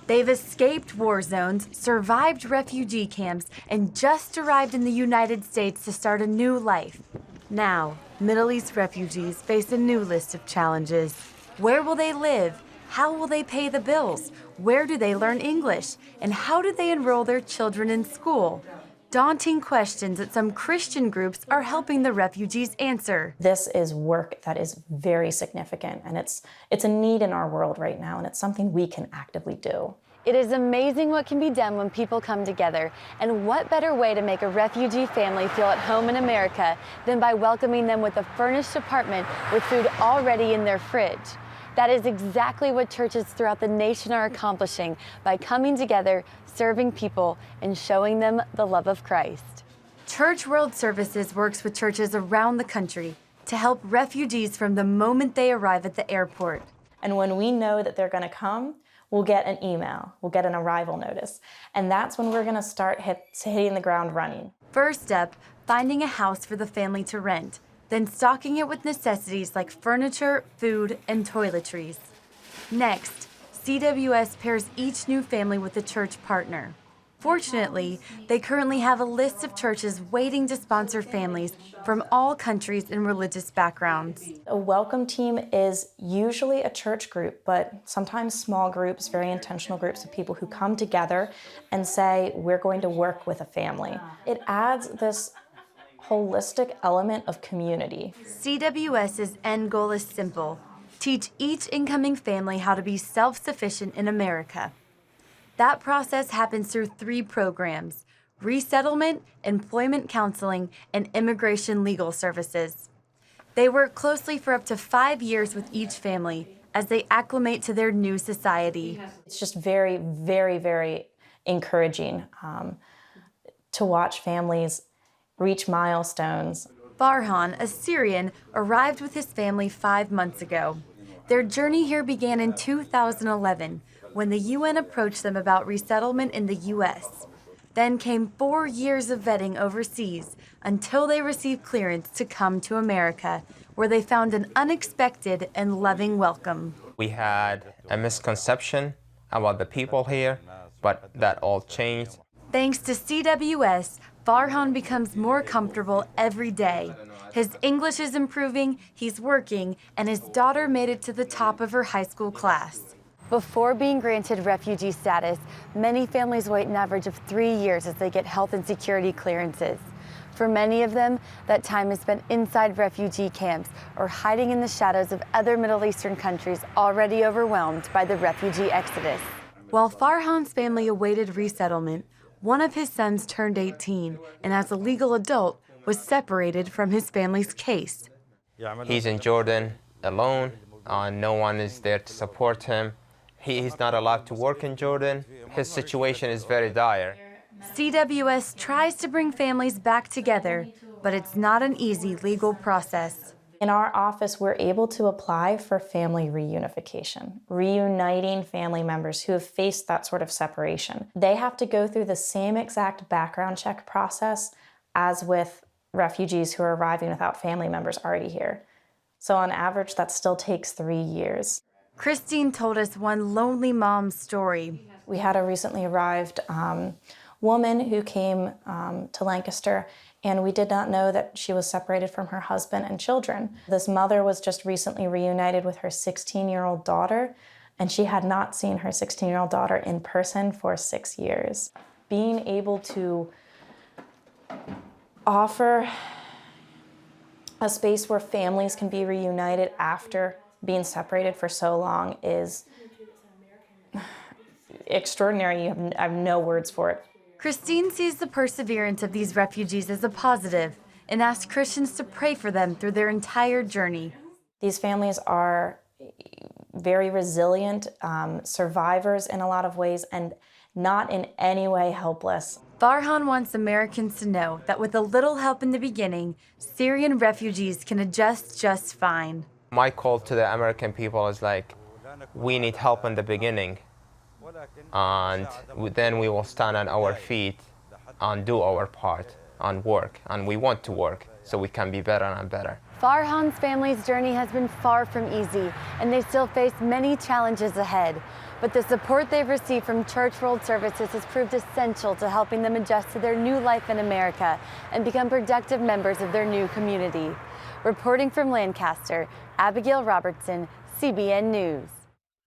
They've escaped war zones, survived refugee camps, and just arrived in the United States to start a new life. Now, Middle East refugees face a new list of challenges. Where will they live? How will they pay the bills? Where do they learn English? And how do they enroll their children in school? Daunting questions that some Christian groups are helping the refugees answer. This is work that is very significant, and it's a need in our world right now, and it's something we can actively do. It is amazing what can be done when people come together, and what better way to make a refugee family feel at home in America than by welcoming them with a furnished apartment with food already in their fridge. That is exactly what churches throughout the nation are accomplishing by coming together, serving people, and showing them the love of Christ. Church World Services works with churches around the country to help refugees from the moment they arrive at the airport. And when we know that they're going to come, we'll get an email, we'll get an arrival notice, and that's when we're going to start hitting the ground running. First up, finding a house for the family to rent, then stocking it with necessities like furniture, food, and toiletries. Next, CWS pairs each new family with a church partner. Fortunately, they currently have a list of churches waiting to sponsor families from all countries and religious backgrounds. A welcome team is usually a church group, but sometimes small groups, very intentional groups of people who come together and say, we're going to work with a family. It adds this holistic element of community. CWS's end goal is simple: teach each incoming family how to be self-sufficient in America. That process happens through 3 programs: Resettlement, Employment Counseling, and Immigration Legal Services. They work closely for up to 5 years with each family as they acclimate to their new society. It's just very, very, very encouraging to watch families reach milestones. Farhan, a Syrian, arrived with his family 5 months ago. Their journey here began in 2011, when the UN approached them about resettlement in the U.S. Then came 4 years of vetting overseas until they received clearance to come to America, where they found an unexpected and loving welcome. We had a misconception about the people here, but that all changed. Thanks to CWS, Farhan becomes more comfortable every day. His English is improving, he's working, and his daughter made it to the top of her high school class. Before being granted refugee status, many families wait an average of 3 years as they get health and security clearances. For many of them, that time is spent inside refugee camps or hiding in the shadows of other Middle Eastern countries already overwhelmed by the refugee exodus. While Farhan's family awaited resettlement, one of his sons turned 18 and as a legal adult was separated from his family's case. He's in Jordan alone, no one is there to support him. He's not allowed to work in Jordan. His situation is very dire. CWS tries to bring families back together, but it's not an easy legal process. In our office, we're able to apply for family reunification, reuniting family members who have faced that sort of separation. They have to go through the same exact background check process as with refugees who are arriving without family members already here. So on average, that still takes 3 years. Christine told us one lonely mom's story. We had a recently arrived woman who came to Lancaster, and we did not know that she was separated from her husband and children. This mother was just recently reunited with her 16-year-old daughter, and she had not seen her 16-year-old daughter in person for 6 years. Being able to offer a space where families can be reunited after being separated for so long is extraordinary. I have no words for it. Christine sees the perseverance of these refugees as a positive and asks Christians to pray for them through their entire journey. These families are very resilient, survivors in a lot of ways, and not in any way helpless. Farhan wants Americans to know that with a little help in the beginning, Syrian refugees can adjust just fine. My call to the American people is like, we need help in the beginning, and then we will stand on our feet and do our part and work, and we want to work so we can be better and better. Farhan's family's journey has been far from easy, and they still face many challenges ahead. But the support they've received from Church World Services has proved essential to helping them adjust to their new life in America and become productive members of their new community. Reporting from Lancaster, Abigail Robertson, CBN News.